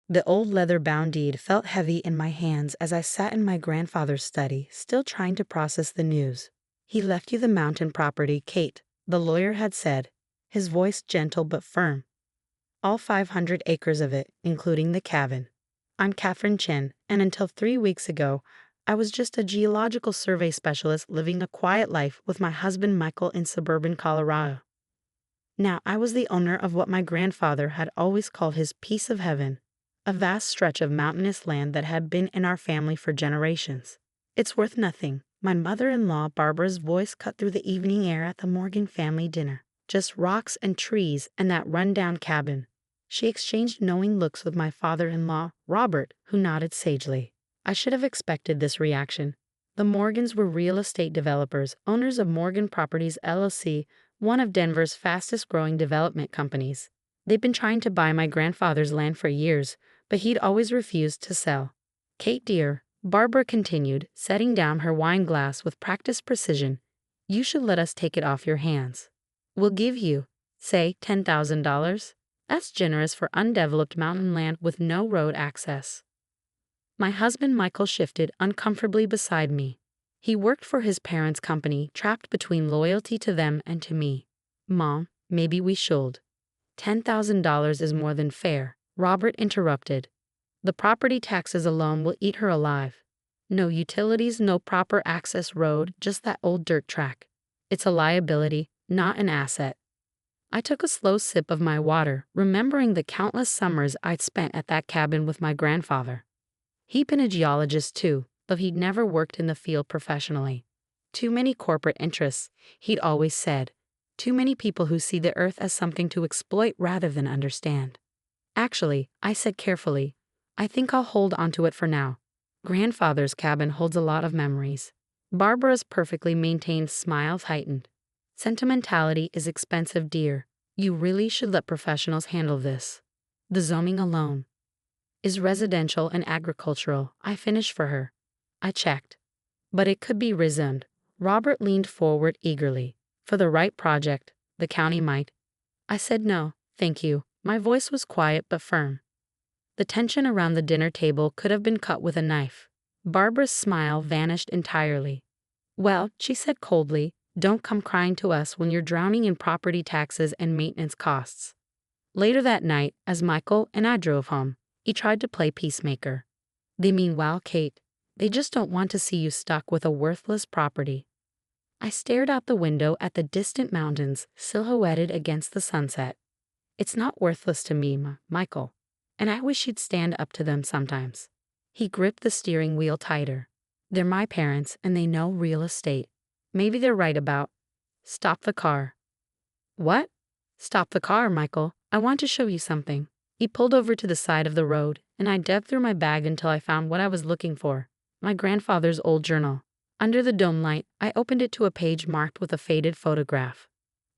The old leather-bound deed felt heavy in my hands as I sat in my grandfather's study, still trying to process the news. "He left you the mountain property, Kate," the lawyer had said, his voice gentle but firm. "All 500 acres of it, including the cabin. I'm Katherine Chen, and until 3 weeks ago, I was just a geological survey specialist living a quiet life with my husband Michael in suburban Colorado. Now I was the owner of what my grandfather had always called his piece of heaven, a vast stretch of mountainous land that had been in our family for generations. It's worth nothing." My mother-in-law Barbara's voice cut through the evening air at the Morgan family dinner. "Just rocks and trees and that run-down cabin." She exchanged knowing looks with my father-in-law, Robert, who nodded sagely. I should have expected this reaction. The Morgans were real estate developers, owners of Morgan Properties LLC, one of Denver's fastest-growing development companies. They'd been trying to buy my grandfather's land for years, but he'd always refused to sell. "Kate dear," Barbara continued, setting down her wine glass with practiced precision, "you should let us take it off your hands. We'll give you, say, $10,000. That's generous for undeveloped mountain land with no road access." My husband Michael shifted uncomfortably beside me. He worked for his parents' company, trapped between loyalty to them and to me. "Mom, maybe we should." $10,000 is more than fair," Robert interrupted. "The property taxes alone will eat her alive. No utilities, no proper access road, just that old dirt track. It's a liability, not an asset." I took a slow sip of my water, remembering the countless summers I'd spent at that cabin with my grandfather. He'd been a geologist too, but he'd never worked in the field professionally. "Too many corporate interests," he'd always said. "Too many people who see the earth as something to exploit rather than understand." "Actually," I said carefully, "I think I'll hold onto it for now. Grandfather's cabin holds a lot of memories." Barbara's perfectly maintained smile heightened. "Sentimentality is expensive, dear. You really should let professionals handle this. The zoning alone is residential and agricultural," I finished for her. I checked. "But it could be rezoned." Robert leaned forward eagerly. "For the right project, the county might." I said no, thank you. My voice was quiet but firm. The tension around the dinner table could have been cut with a knife. Barbara's smile vanished entirely. "Well," she said coldly, "don't come crying to us when you're drowning in property taxes and maintenance costs." Later that night, as Michael and I drove home, he tried to play peacemaker. "They mean well, Kate. They just don't want to see you stuck with a worthless property." I stared out the window at the distant mountains silhouetted against the sunset. "It's not worthless to me, Michael, and I wish you'd stand up to them sometimes." He gripped the steering wheel tighter. "They're my parents and they know real estate. Maybe they're right about—" "Stop the car." "What?" "Stop the car, Michael. I want to show you something." He pulled over to the side of the road, and I dug through my bag until I found what I was looking for: my grandfather's old journal. Under the dome light, I opened it to a page marked with a faded photograph.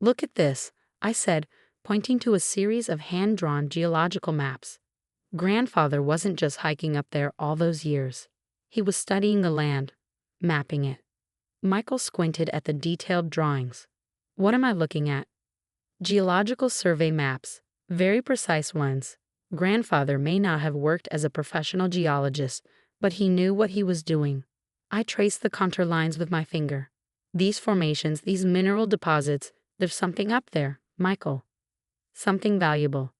"Look at this," I said, pointing to a series of hand-drawn geological maps. Grandfather wasn't just hiking up there all those years. He was studying the land, mapping it. Michael squinted at the detailed drawings. "What am I looking at?" "Geological survey maps, very precise ones. Grandfather may not have worked as a professional geologist, but he knew what he was doing." I traced the contour lines with my finger. "These formations, these mineral deposits, there's something up there, Michael. Something valuable."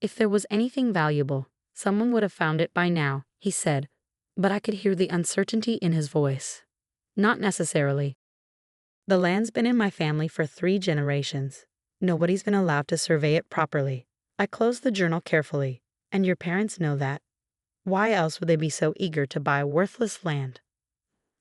"If there was anything valuable, someone would have found it by now," he said, but I could hear the uncertainty in his voice. "Not necessarily. The land's been in my family for 3 generations. Nobody's been allowed to survey it properly." I closed the journal carefully. "And your parents know that. Why else would they be so eager to buy worthless land?"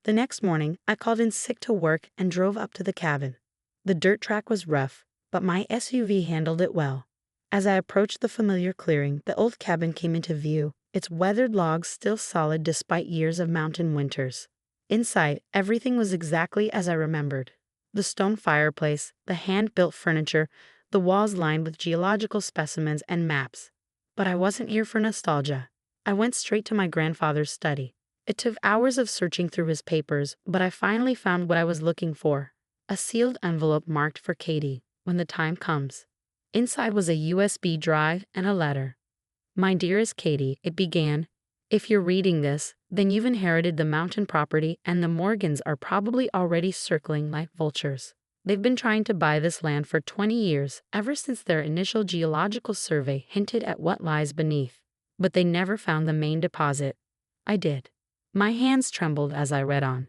The next morning, I called in sick to work and drove up to the cabin. The dirt track was rough, but my SUV handled it well. As I approached the familiar clearing, the old cabin came into view, its weathered logs still solid despite years of mountain winters. Inside, everything was exactly as I remembered. The stone fireplace, the hand-built furniture, the walls lined with geological specimens and maps. But I wasn't here for nostalgia. I went straight to my grandfather's study. It took hours of searching through his papers, but I finally found what I was looking for: a sealed envelope marked for Katie, when the time comes. Inside was a USB drive and a letter. My dearest Katie, it began. If you're reading this, then you've inherited the mountain property and the Morgans are probably already circling like vultures. They've been trying to buy this land for 20 years, ever since their initial geological survey hinted at what lies beneath. But they never found the main deposit. I did. My hands trembled as I read on.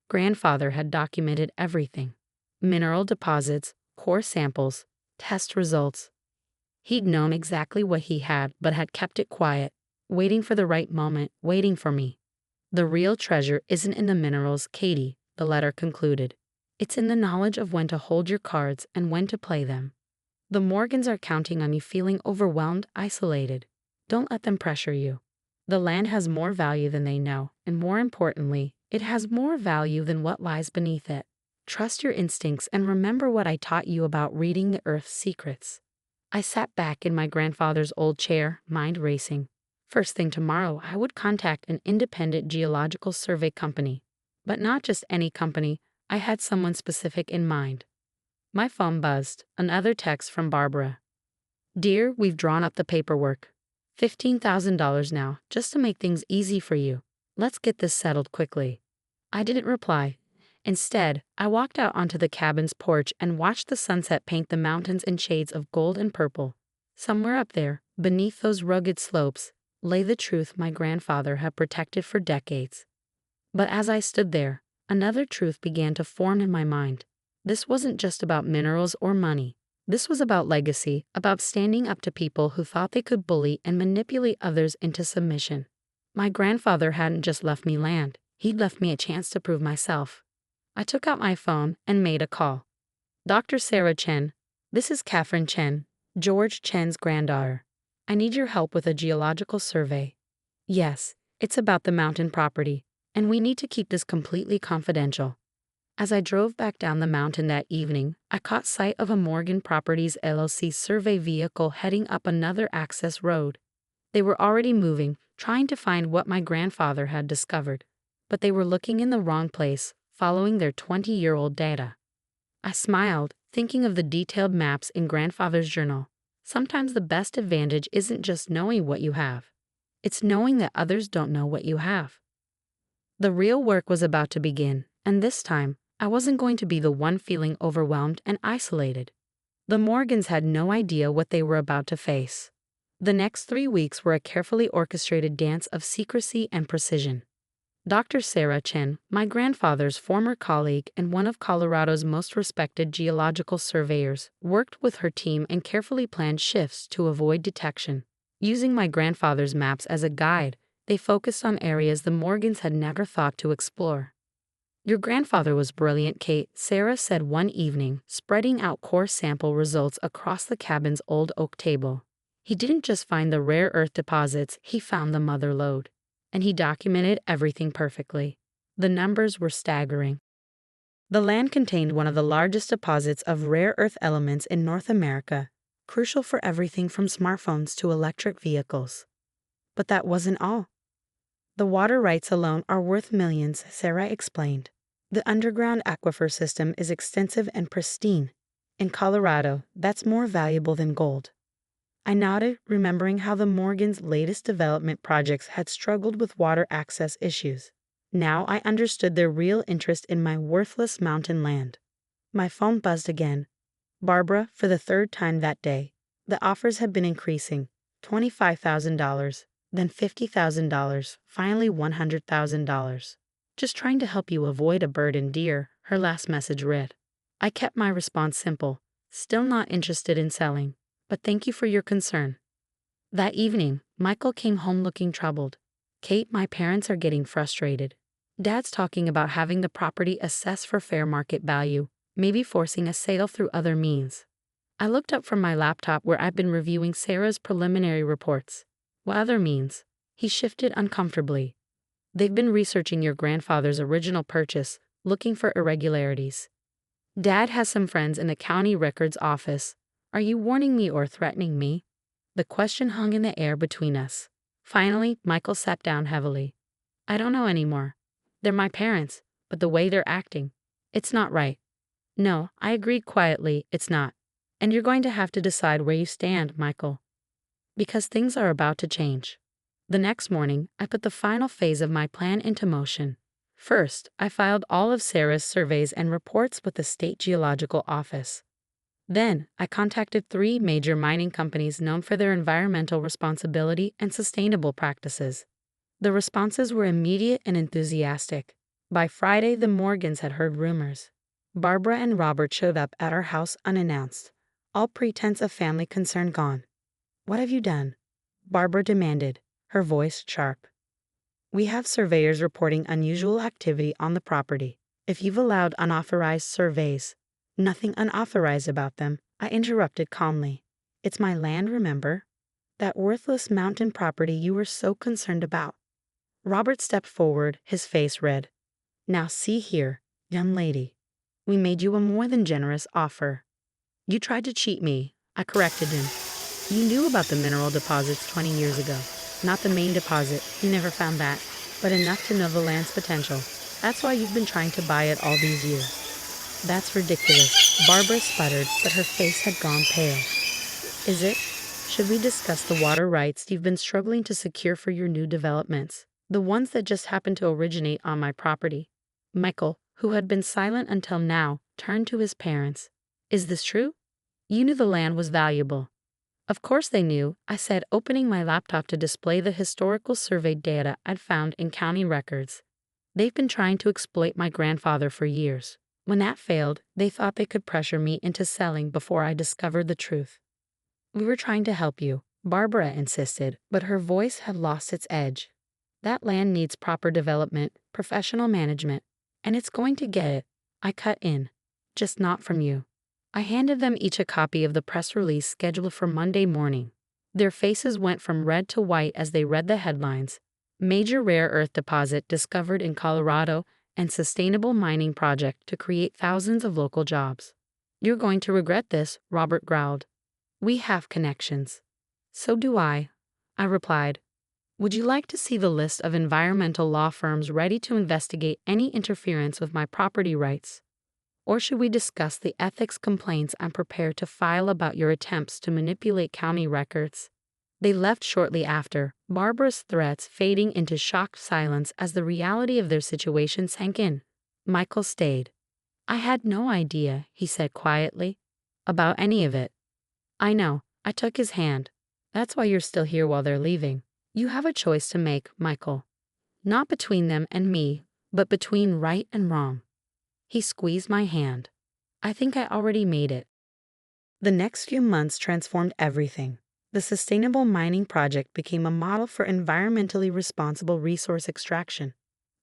Grandfather had documented everything. Mineral deposits, core samples, test results. He'd known exactly what he had but had kept it quiet, waiting for the right moment, waiting for me. The real treasure isn't in the minerals, Katie, the letter concluded. It's in the knowledge of when to hold your cards and when to play them. The Morgans are counting on you feeling overwhelmed, isolated. Don't let them pressure you. The land has more value than they know, and more importantly, it has more value than what lies beneath it. Trust your instincts and remember what I taught you about reading the earth's secrets. I sat back in my grandfather's old chair, mind racing. First thing tomorrow, I would contact an independent geological survey company. But not just any company, I had someone specific in mind. My phone buzzed, another text from Barbara. Dear, we've drawn up the paperwork. $15,000 now, just to make things easy for you. Let's get this settled quickly. I didn't reply. Instead, I walked out onto the cabin's porch and watched the sunset paint the mountains in shades of gold and purple. Somewhere up there, beneath those rugged slopes, lay the truth my grandfather had protected for decades. But as I stood there, another truth began to form in my mind. This wasn't just about minerals or money. This was about legacy, about standing up to people who thought they could bully and manipulate others into submission. My grandfather hadn't just left me land, he'd left me a chance to prove myself. I took out my phone and made a call. Dr. Sarah Chen, this is Katherine Chen, George Chen's granddaughter. I need your help with a geological survey. Yes, it's about the mountain property, and we need to keep this completely confidential. As I drove back down the mountain that evening, I caught sight of a Morgan Properties LLC survey vehicle heading up another access road. They were already moving, trying to find what my grandfather had discovered, but they were looking in the wrong place, following their 20-year-old data. I smiled, thinking of the detailed maps in grandfather's journal. Sometimes the best advantage isn't just knowing what you have. It's knowing that others don't know what you have. The real work was about to begin, and this time, I wasn't going to be the one feeling overwhelmed and isolated. The Morgans had no idea what they were about to face. The next 3 weeks were a carefully orchestrated dance of secrecy and precision. Dr. Sarah Chen, my grandfather's former colleague and one of Colorado's most respected geological surveyors, worked with her team and carefully planned shifts to avoid detection. Using my grandfather's maps as a guide, they focused on areas the Morgans had never thought to explore. Your grandfather was brilliant, Kate, Sarah said one evening, spreading out core sample results across the cabin's old oak table. He didn't just find the rare earth deposits, he found the mother lode. And he documented everything perfectly. The numbers were staggering. The land contained one of the largest deposits of rare earth elements in North America, crucial for everything from smartphones to electric vehicles. But that wasn't all. The water rights alone are worth millions, Sarah explained. The underground aquifer system is extensive and pristine. In Colorado, that's more valuable than gold. I nodded, remembering how the Morgans' latest development projects had struggled with water access issues. Now I understood their real interest in my worthless mountain land. My phone buzzed again. Barbara, for the third time that day. The offers had been increasing. $25,000, then $50,000, finally $100,000. Just trying to help you avoid a burden, dear, her last message read. I kept my response simple. Still not interested in selling. But thank you for your concern. That evening, Michael came home looking troubled. Kate, my parents are getting frustrated. Dad's talking about having the property assessed for fair market value, maybe forcing a sale through other means. I looked up from my laptop where I'd been reviewing Sarah's preliminary reports. What other means? He shifted uncomfortably. They've been researching your grandfather's original purchase, looking for irregularities. Dad has some friends in the county records office. Are you warning me or threatening me? The question hung in the air between us. Finally, Michael sat down heavily. I don't know anymore. They're my parents, but the way they're acting, it's not right. No, I agreed quietly, it's not. And you're going to have to decide where you stand, Michael. Because things are about to change. The next morning, I put the final phase of my plan into motion. First, I filed all of Sarah's surveys and reports with the State Geological Office. Then, I contacted 3 major mining companies known for their environmental responsibility and sustainable practices. The responses were immediate and enthusiastic. By Friday, the Morgans had heard rumors. Barbara and Robert showed up at our house unannounced, all pretense of family concern gone. "What have you done?" Barbara demanded, her voice sharp. "We have surveyors reporting unusual activity on the property. If you've allowed unauthorized surveys—" "Nothing unauthorized about them," I interrupted calmly. "It's my land, remember? That worthless mountain property you were so concerned about." Robert stepped forward, his face red. "Now see here, young lady. We made you a more than generous offer." "You tried to cheat me," I corrected him. "You knew about the mineral deposits 20 years ago. Not the main deposit, you never found that, but enough to know the land's potential. That's why you've been trying to buy it all these years." "That's ridiculous," Barbara sputtered, but her face had gone pale. "Is it? Should we discuss the water rights you've been struggling to secure for your new developments, the ones that just happen to originate on my property?" Michael, who had been silent until now, turned to his parents. "Is this true? You knew the land was valuable." "Of course they knew," I said, opening my laptop to display the historical survey data I'd found in county records. "They've been trying to exploit my grandfather for years. When that failed, they thought they could pressure me into selling before I discovered the truth." "We were trying to help you," Barbara insisted, but her voice had lost its edge. "That land needs proper development, professional management, and it's going to get it," I cut in. "Just not from you." I handed them each a copy of the press release scheduled for Monday morning. Their faces went from red to white as they read the headlines: "Major rare earth deposit discovered in Colorado and sustainable mining project to create thousands of local jobs." "You're going to regret this," Robert growled. "We have connections." "So do I," I replied. "Would you like to see the list of environmental law firms ready to investigate any interference with my property rights? Or should we discuss the ethics complaints I'm prepared to file about your attempts to manipulate county records?" They left shortly after, Barbara's threats fading into shocked silence as the reality of their situation sank in. Michael stayed. "I had no idea," he said quietly, "about any of it." "I know," I took his hand. "That's why you're still here while they're leaving. You have a choice to make, Michael. Not between them and me, but between right and wrong." He squeezed my hand. "I think I already made it." The next few months transformed everything. The sustainable mining project became a model for environmentally responsible resource extraction.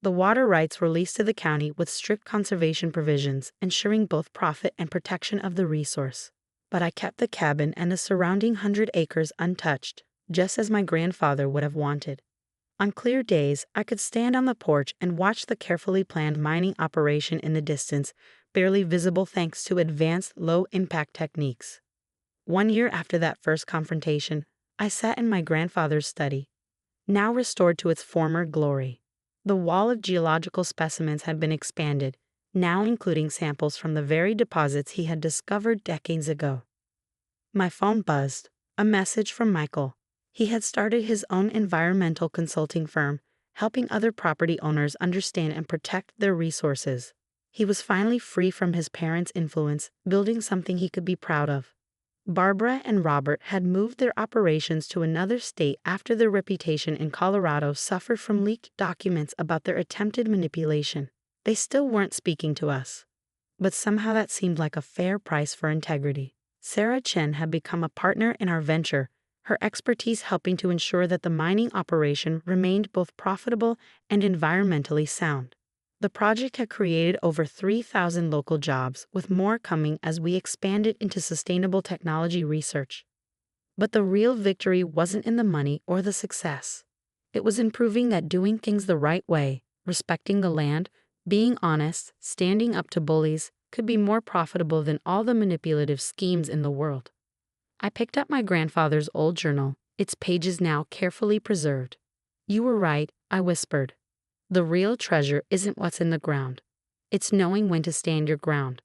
The water rights were leased to the county with strict conservation provisions, ensuring both profit and protection of the resource. But I kept the cabin and the surrounding 100 acres untouched, just as my grandfather would have wanted. On clear days, I could stand on the porch and watch the carefully planned mining operation in the distance, barely visible thanks to advanced low-impact techniques. 1 year after that first confrontation, I sat in my grandfather's study, now restored to its former glory. The wall of geological specimens had been expanded, now including samples from the very deposits he had discovered decades ago. My phone buzzed, a message from Michael. He had started his own environmental consulting firm, helping other property owners understand and protect their resources. He was finally free from his parents' influence, building something he could be proud of. Barbara and Robert had moved their operations to another state after their reputation in Colorado suffered from leaked documents about their attempted manipulation. They still weren't speaking to us. But somehow that seemed like a fair price for integrity. Sarah Chen had become a partner in our venture, her expertise helping to ensure that the mining operation remained both profitable and environmentally sound. The project had created over 3,000 local jobs, with more coming as we expanded into sustainable technology research. But the real victory wasn't in the money or the success. It was in proving that doing things the right way, respecting the land, being honest, standing up to bullies, could be more profitable than all the manipulative schemes in the world. I picked up my grandfather's old journal, its pages now carefully preserved. "You were right," I whispered. "The real treasure isn't what's in the ground. It's knowing when to stand your ground."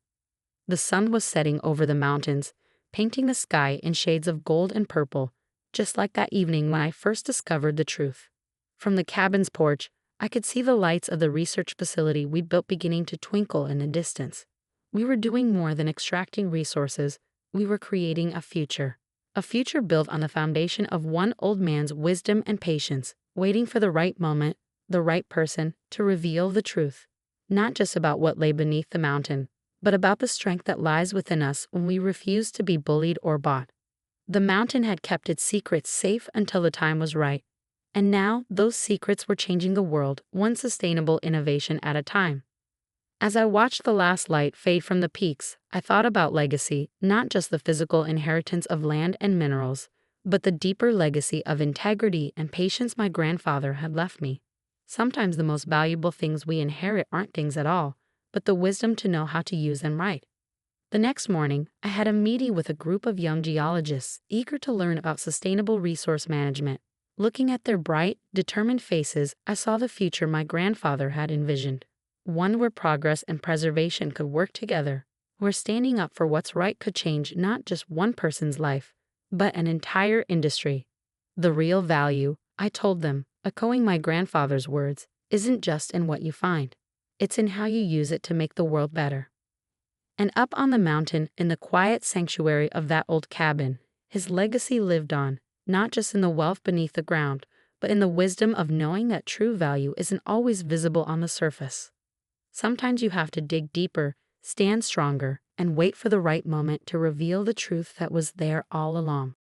The sun was setting over the mountains, painting the sky in shades of gold and purple, just like that evening when I first discovered the truth. From the cabin's porch, I could see the lights of the research facility we'd built beginning to twinkle in the distance. We were doing more than extracting resources, we were creating a future. A future built on the foundation of one old man's wisdom and patience, waiting for the right moment, the right person, to reveal the truth. Not just about what lay beneath the mountain, but about the strength that lies within us when we refuse to be bullied or bought. The mountain had kept its secrets safe until the time was right. And now, those secrets were changing the world, one sustainable innovation at a time. As I watched the last light fade from the peaks, I thought about legacy, not just the physical inheritance of land and minerals, but the deeper legacy of integrity and patience my grandfather had left me. Sometimes the most valuable things we inherit aren't things at all, but the wisdom to know how to use them right. The next morning, I had a meeting with a group of young geologists eager to learn about sustainable resource management. Looking at their bright, determined faces, I saw the future my grandfather had envisioned. One where progress and preservation could work together, where standing up for what's right could change not just one person's life, but an entire industry. The real value, I told them, echoing my grandfather's words, isn't just in what you find. It's in how you use it to make the world better. And up on the mountain, in the quiet sanctuary of that old cabin, his legacy lived on, not just in the wealth beneath the ground, but in the wisdom of knowing that true value isn't always visible on the surface. Sometimes you have to dig deeper, stand stronger, and wait for the right moment to reveal the truth that was there all along.